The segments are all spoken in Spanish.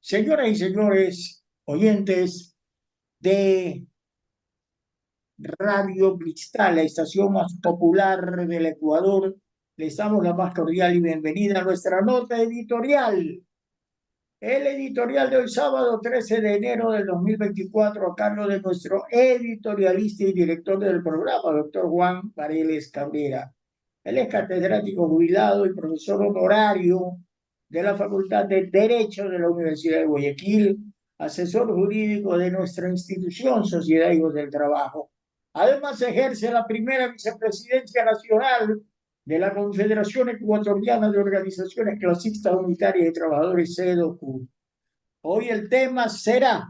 Señoras y señores, oyentes de Radio Cristal, la estación más popular del Ecuador, les damos la más cordial y bienvenida a nuestra nota editorial. El editorial de hoy, sábado 13 de enero del 2024, a cargo de nuestro editorialista y director del programa, doctor Juan Paredes Cabrera. Él es catedrático jubilado y profesor honorario de la Facultad de Derecho de la Universidad de Guayaquil, asesor jurídico de nuestra institución, Sociedad Hijos del Trabajo. Además, ejerce la primera vicepresidencia nacional de la Confederación Ecuatoriana de Organizaciones Clasistas Unitarias de Trabajadores, CEDOCU. Hoy el tema será: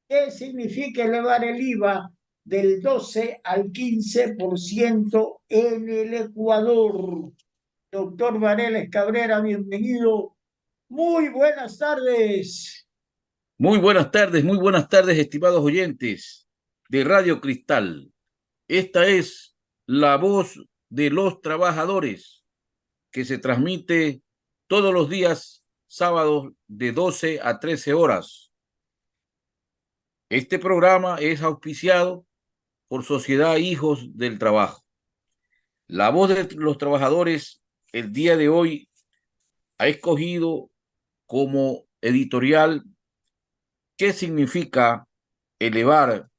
¿qué significa elevar el IVA del 12 al 15% en el Ecuador? Doctor Vareles Cabrera, bienvenido. Muy buenas tardes. Muy buenas tardes, estimados oyentes de Radio Cristal. Esta es la voz de los trabajadores que se transmite todos los días sábados de 12 a 13 horas. Este programa es auspiciado por Sociedad Hijos del Trabajo. La voz de los trabajadores el día de hoy ha escogido como editorial qué significa elevar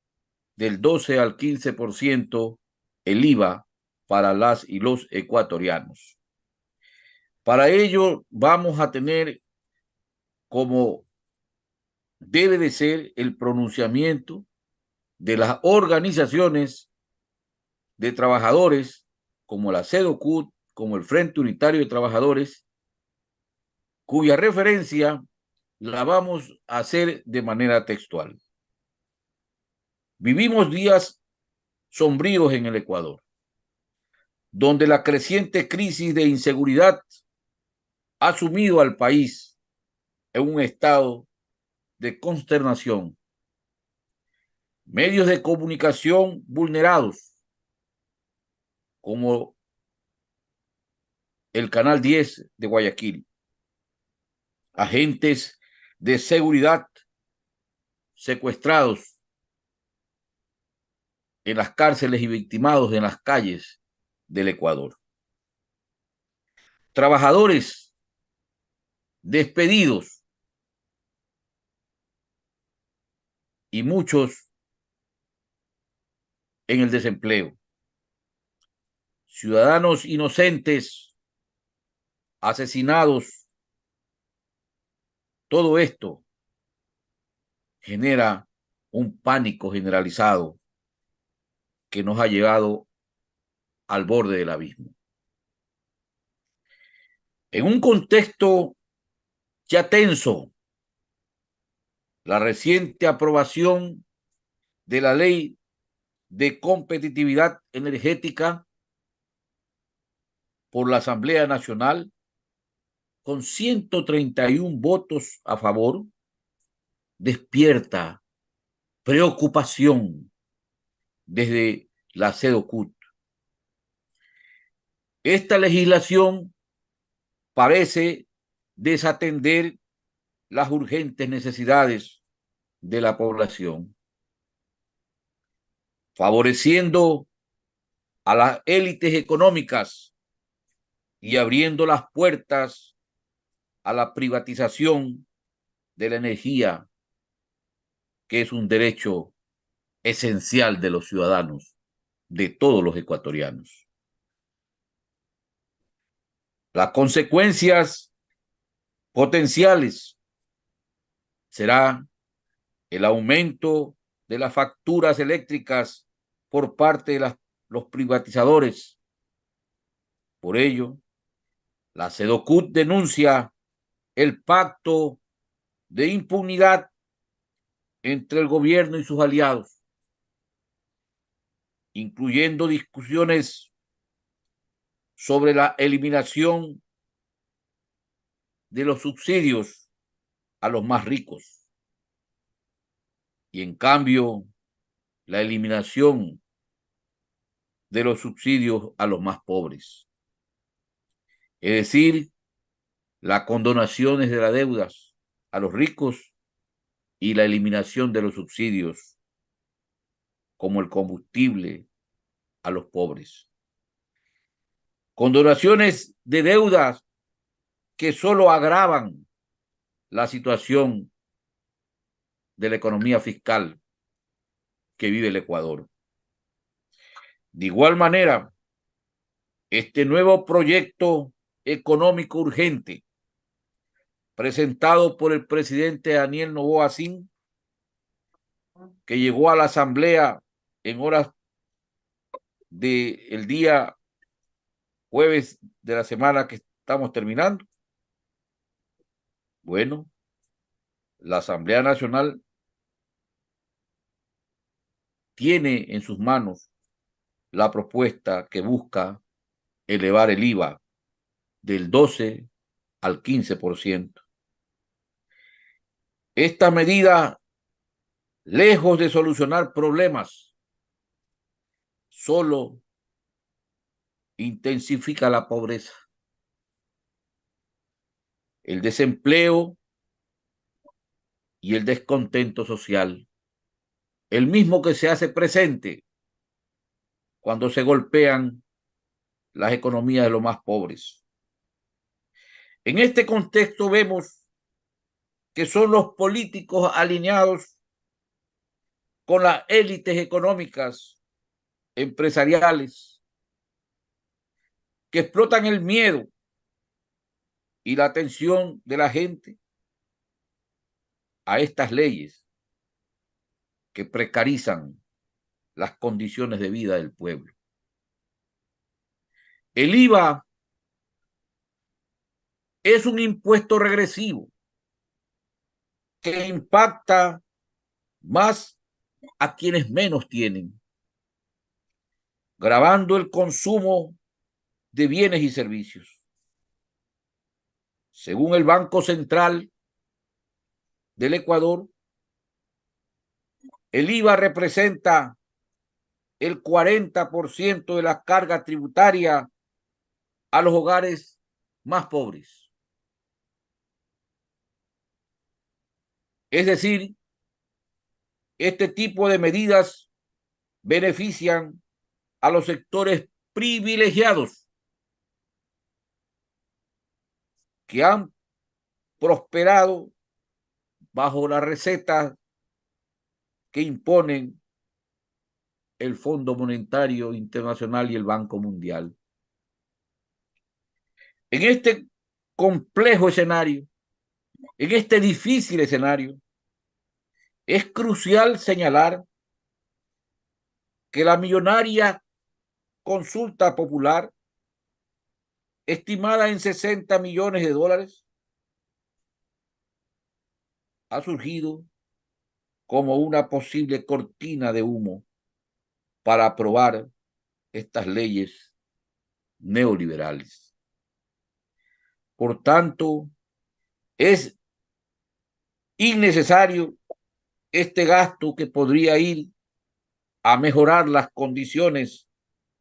del 12 al 15% el IVA para las y los ecuatorianos. Para ello vamos a tener, como debe de ser, el pronunciamiento de las organizaciones de trabajadores como la CEDOCUT, como el Frente Unitario de Trabajadores, cuya referencia la vamos a hacer de manera textual. Vivimos días sombríos en el Ecuador, donde la creciente crisis de inseguridad ha sumido al país en un estado de consternación. Medios de comunicación vulnerados, como el Canal 10 de Guayaquil, agentes de seguridad secuestrados en las cárceles y victimados en las calles del Ecuador. Trabajadores despedidos y muchos en el desempleo. Ciudadanos inocentes asesinados. Todo esto genera un pánico generalizado que nos ha llevado al borde del abismo. En un contexto ya tenso, la reciente aprobación de la Ley de Competitividad Energética por la Asamblea Nacional, con 131 votos a favor, despierta preocupación desde la CEDOCUT. Esta legislación parece desatender las urgentes necesidades de la población, favoreciendo a las élites económicas y abriendo las puertas a la privatización de la energía, que es un derecho esencial de los ciudadanos, de todos los ecuatorianos. Las consecuencias potenciales será el aumento de las facturas eléctricas por parte de los privatizadores. Por ello, la CEDOCUT denuncia el pacto de impunidad entre el gobierno y sus aliados, incluyendo discusiones sobre la eliminación de los subsidios a los más ricos y, en cambio, la eliminación de los subsidios a los más pobres. Es decir, las condonaciones de las deudas a los ricos y la eliminación de los subsidios como el combustible a los pobres. Condonaciones de deudas que solo agravan la situación de la economía fiscal que vive el Ecuador. De igual manera, este nuevo proyecto económico urgente presentado por el presidente Daniel Noboa Sin, que llegó a la Asamblea en horas del día jueves de la semana que estamos terminando. Bueno, la Asamblea Nacional tiene en sus manos la propuesta que busca elevar el IVA del 12 al 15%. Esta medida, lejos de solucionar problemas, solo intensifica la pobreza, el desempleo y el descontento social, el mismo que se hace presente cuando se golpean las economías de los más pobres. En este contexto vemos que son los políticos alineados con las élites económicas, empresariales, que explotan el miedo y la atención de la gente a estas leyes que precarizan las condiciones de vida del pueblo. El IVA es un impuesto regresivo que impacta más a quienes menos tienen, gravando el consumo de bienes y servicios. Según el Banco Central del Ecuador, el IVA representa el 40% de la carga tributaria a los hogares más pobres. Es decir, este tipo de medidas benefician a los sectores privilegiados que han prosperado bajo la receta que imponen el Fondo Monetario Internacional y el Banco Mundial. En este complejo escenario, en este difícil escenario, es crucial señalar que la millonaria consulta popular, estimada en 60 millones de dólares, ha surgido como una posible cortina de humo para aprobar estas leyes neoliberales. Por tanto, es innecesario este gasto que podría ir a mejorar las condiciones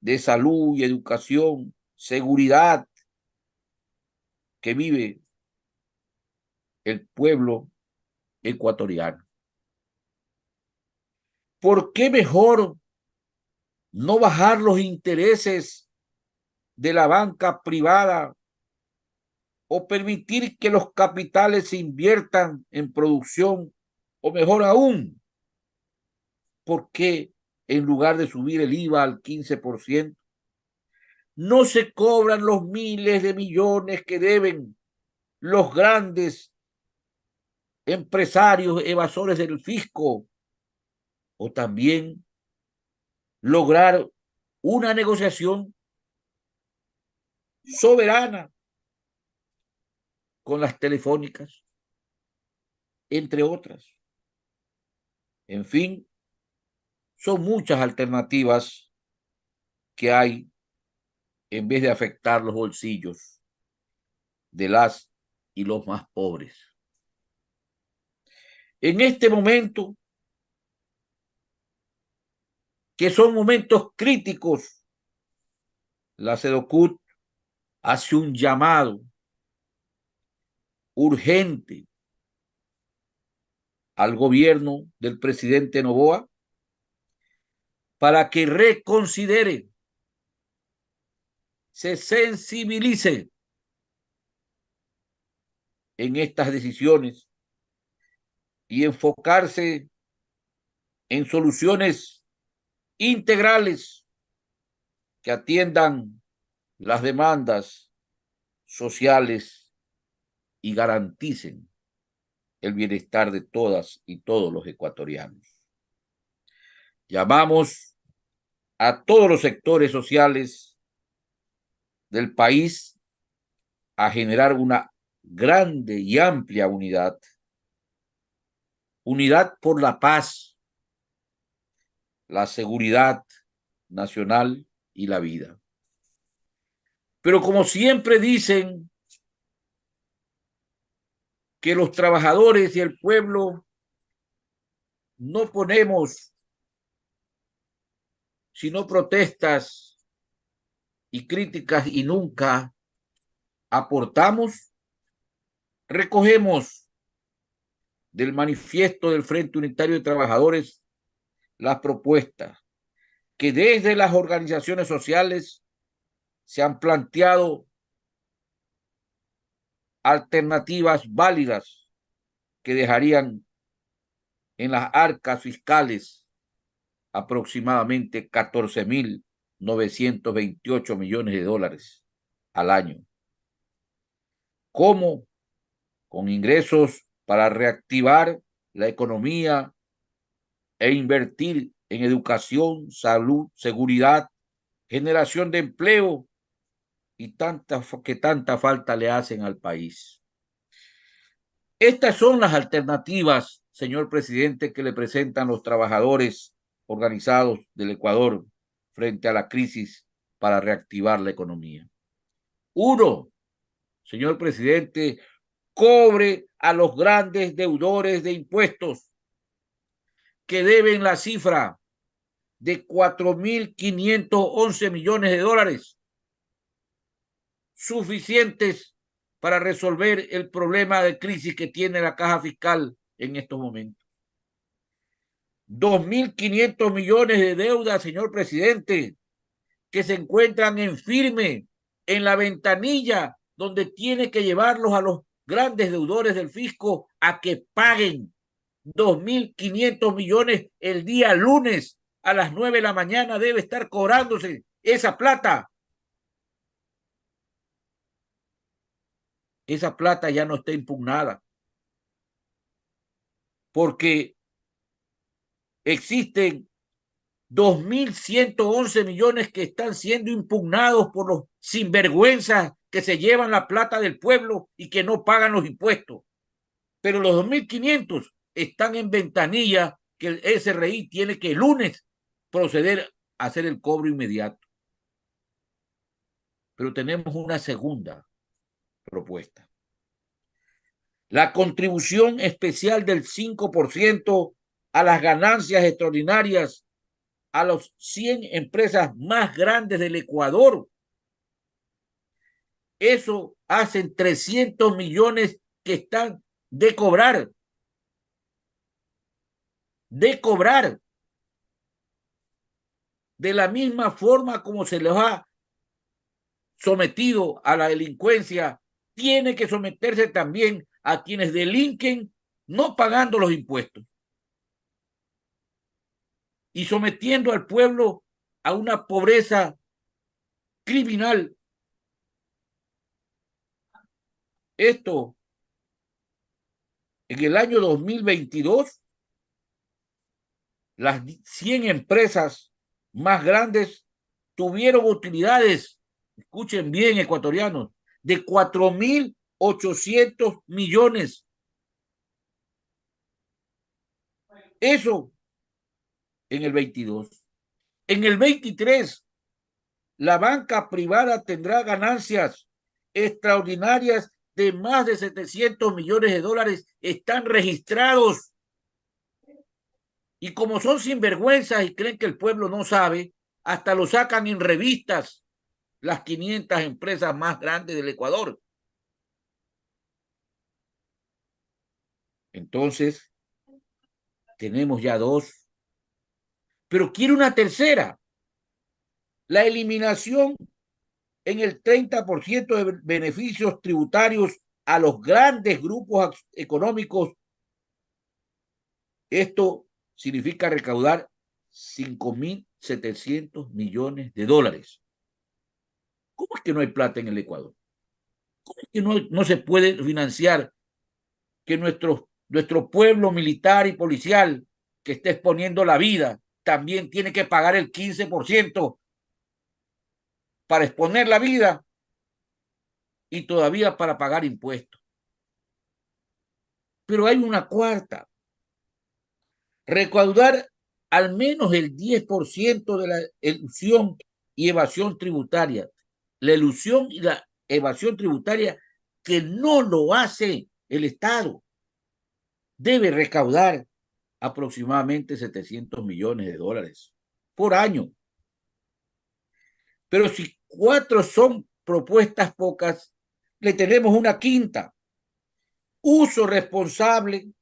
de salud y educación, seguridad que vive el pueblo ecuatoriano. ¿Por qué mejor no bajar los intereses de la banca privada o permitir que los capitales se inviertan en producción? O mejor aún, ¿por qué en lugar de subir el IVA al 15%, no se cobran los miles de millones que deben los grandes empresarios evasores del fisco? O también lograr una negociación soberana con las telefónicas, entre otras. En fin, son muchas alternativas que hay en vez de afectar los bolsillos de las y los más pobres. En este momento, que son momentos críticos, la SEDOCUT hace un llamado urgente al gobierno del presidente Noboa para que reconsidere, se sensibilice en estas decisiones y enfocarse en soluciones integrales que atiendan las demandas sociales y garanticen el bienestar de todas y todos los ecuatorianos. Llamamos a todos los sectores sociales del país a generar una grande y amplia unidad por la paz, la seguridad nacional y la vida. Pero como siempre dicen que los trabajadores y el pueblo no ponemos sino protestas y críticas y nunca aportamos, recogemos del manifiesto del Frente Unitario de Trabajadores las propuestas que desde las organizaciones sociales se han planteado alternativas válidas que dejarían en las arcas fiscales aproximadamente 14.928 millones de dólares al año. ¿Cómo? Con ingresos para reactivar la economía e invertir en educación, salud, seguridad, generación de empleo y que tanta falta le hacen al país. Estas son las alternativas, señor presidente, que le presentan los trabajadores organizados del Ecuador frente a la crisis para reactivar la economía. Uno, señor presidente, cobre a los grandes deudores de impuestos que deben la cifra de 4.511 millones de dólares, suficientes para resolver el problema de crisis que tiene la caja fiscal en estos momentos. 2.500 millones de deuda, señor presidente, que se encuentran en firme en la ventanilla donde tiene que llevarlos a los grandes deudores del fisco a que paguen 2.500 millones el día lunes a las 9 de la mañana debe estar cobrándose esa plata. Esa plata ya no está impugnada porque existen 2.111 millones que están siendo impugnados por los sinvergüenzas que se llevan la plata del pueblo y que no pagan los impuestos. Pero los 2.500 están en ventanilla que el SRI tiene que el lunes proceder a hacer el cobro inmediato. Pero tenemos una segunda propuesta. La contribución especial del 5% a las ganancias extraordinarias a las 100 empresas más grandes del Ecuador. Eso hacen 300 millones que están de cobrar. De cobrar. De la misma forma como se les ha sometido a la delincuencia, tiene que someterse también a quienes delinquen no pagando los impuestos y sometiendo al pueblo a una pobreza criminal. Esto en el año 2022, las 100 empresas más grandes tuvieron utilidades, escuchen bien ecuatorianos, de 4.800 millones. Eso en el 22. En el 23, la banca privada tendrá ganancias extraordinarias de más de 700 millones de dólares. Están registrados. Y como son sinvergüenzas y creen que el pueblo no sabe, hasta lo sacan en revistas las 500 empresas más grandes del Ecuador. Entonces, Tenemos ya dos, pero quiere una tercera. La eliminación en el 30% de beneficios tributarios a los grandes grupos económicos. Esto significa recaudar 5.700 millones de dólares. ¿Cómo es que no hay plata en el Ecuador? ¿Cómo es que no se puede financiar que nuestro pueblo militar y policial que está exponiendo la vida también tiene que pagar el 15% para exponer la vida y todavía para pagar impuestos? Pero hay una cuarta: recaudar al menos el 10% de la elusión y evasión tributaria. La elusión y la evasión tributaria que no lo hace el Estado. Debe recaudar aproximadamente 700 millones de dólares por año. Pero si 4 son propuestas pocas, le tenemos una quinta: uso responsable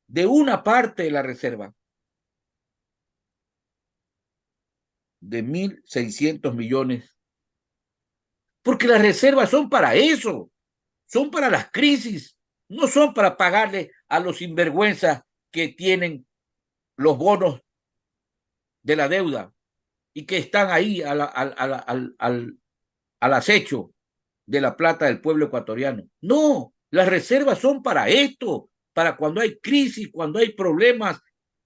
de una parte de la reserva de 1.600 millones, porque las reservas son para eso, son para las crisis, no son para pagarle a los sinvergüenzas que tienen los bonos de la deuda y que están ahí al acecho de la plata del pueblo ecuatoriano. No, las reservas son para esto, para cuando hay crisis, cuando hay problemas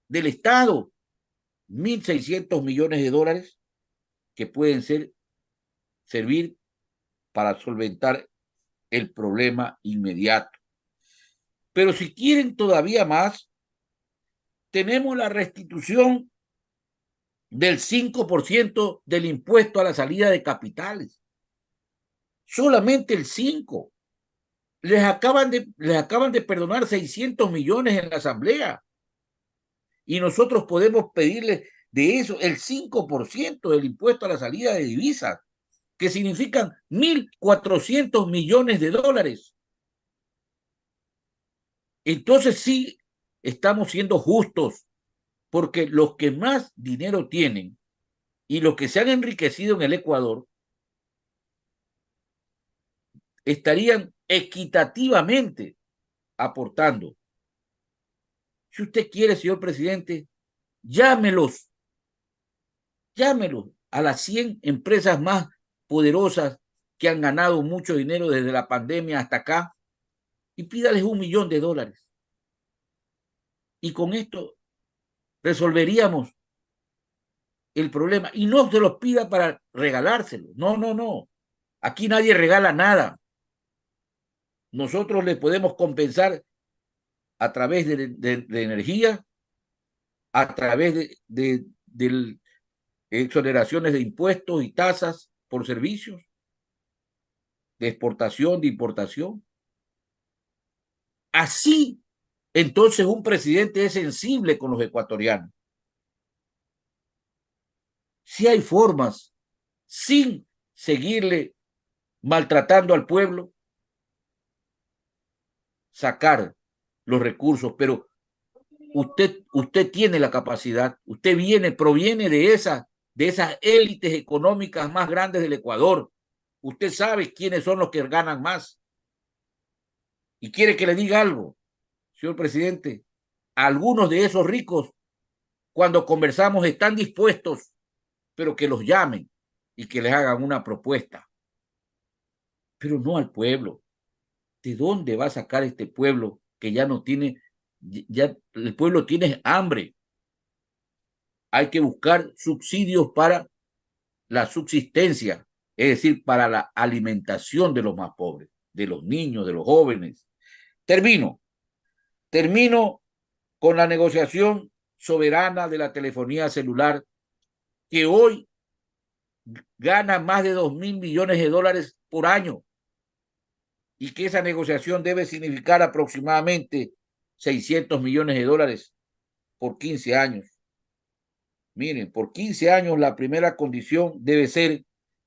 del Estado. 1.600 millones de dólares que pueden servir para solventar el problema inmediato. Pero si quieren todavía más, tenemos la restitución del 5% del impuesto a la salida de capitales. Solamente el 5%. Les acaban de perdonar 600 millones en la Asamblea. Y nosotros podemos pedirle de eso el 5% del impuesto a la salida de divisas, que significan 1.400 millones de dólares. Entonces sí estamos siendo justos, porque los que más dinero tienen y los que se han enriquecido en el Ecuador estarían equitativamente aportando. Si usted quiere, señor presidente, llámelos a las 100 empresas más poderosas que han ganado mucho dinero desde la pandemia hasta acá y pídales $1 millón. Y con esto resolveríamos el problema. Y no se los pida para regalárselo. No, no, no. Aquí nadie regala nada. Nosotros le podemos compensar a través de energía, a través de exoneraciones de impuestos y tasas por servicios, de exportación, de importación. Así, entonces, un presidente es sensible con los ecuatorianos. Si hay formas, sin seguirle maltratando al pueblo, sacar los recursos, pero usted tiene la capacidad, usted proviene de esas élites económicas más grandes del Ecuador. Usted sabe quiénes son los que ganan más. Y quiere que le diga algo, señor presidente: algunos de esos ricos, cuando conversamos, están dispuestos, pero que los llamen y que les hagan una propuesta, pero no al pueblo. ¿De dónde va a sacar este pueblo que ya no tiene, ya el pueblo tiene hambre? Hay que buscar subsidios para la subsistencia, es decir, para la alimentación de los más pobres, de los niños, de los jóvenes. Termino con la negociación soberana de la telefonía celular, que hoy gana más de 2.000 millones de dólares por año, y que esa negociación debe significar aproximadamente 600 millones de dólares por 15 años. Miren, por 15 años la primera condición debe ser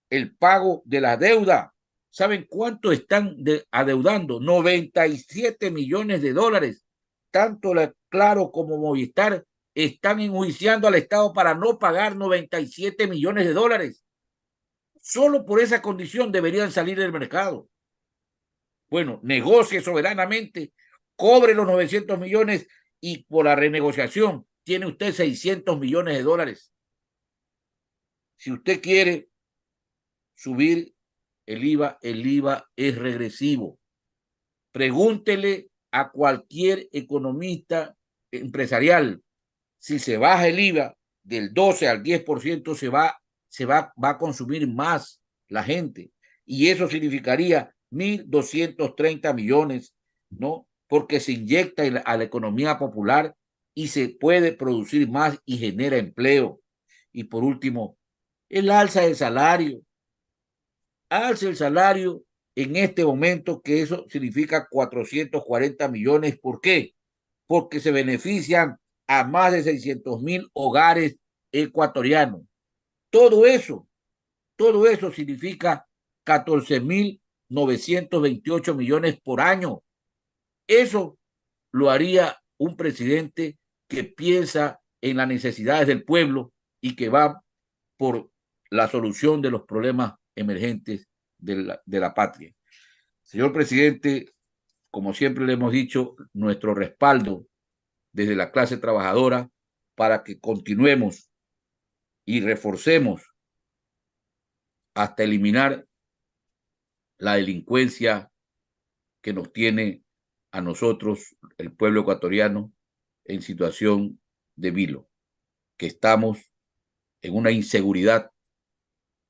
el pago de la deuda. ¿Saben cuánto están adeudando? 97 millones de dólares, tanto la Claro como Movistar están enjuiciando al Estado para no pagar 97 millones de dólares. Solo por esa condición deberían salir del mercado. Bueno, negocie soberanamente, cobre los 900 millones y por la renegociación tiene usted 600 millones de dólares. Si usted quiere subir el IVA es regresivo. Pregúntele a cualquier economista empresarial si se baja el IVA del 12 al 10% va a consumir más la gente. Y eso significaría 1.230 millones, ¿no? Porque se inyecta a la economía popular y se puede producir más y genera empleo. Y por último, el alza del salario. Alza el salario en este momento, que eso significa 440 millones. ¿Por qué? Porque se benefician a más de 600.000 hogares ecuatorianos. Todo eso significa 14.928 millones por año. Eso lo haría un presidente que piensa en las necesidades del pueblo y que va por la solución de los problemas emergentes de la patria. Señor presidente, como siempre le hemos dicho, nuestro respaldo desde la clase trabajadora para que continuemos y reforcemos hasta eliminar la delincuencia que nos tiene a nosotros, el pueblo ecuatoriano, en situación de vilo, que estamos en una inseguridad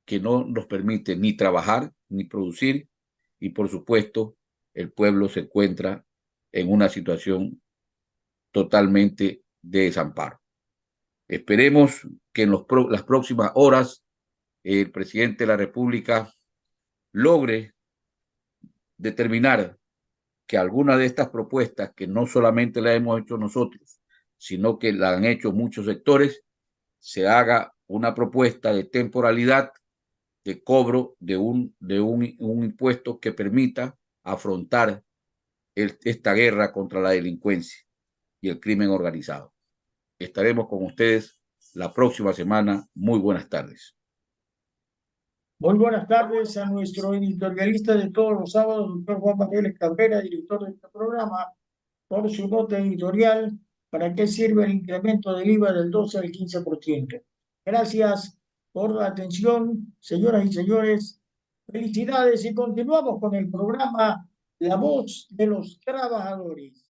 que no nos permite ni trabajar ni producir y por supuesto el pueblo se encuentra en una situación totalmente de desamparo. Esperemos que en las próximas horas el presidente de la República logre determinar que alguna de estas propuestas, que no solamente la hemos hecho nosotros, sino que la han hecho muchos sectores, se haga una propuesta de temporalidad de cobro de un impuesto que permita afrontar esta guerra contra la delincuencia y el crimen organizado. Estaremos con ustedes la próxima semana. Muy buenas tardes. Muy buenas tardes a nuestro editorialista de todos los sábados, doctor Juan Manuel Cabrera, director de este programa, por su nota editorial. ¿Para qué sirve el incremento del IVA del 12 al 15%? Gracias por la atención, señoras y señores. Felicidades y continuamos con el programa La Voz de los Trabajadores.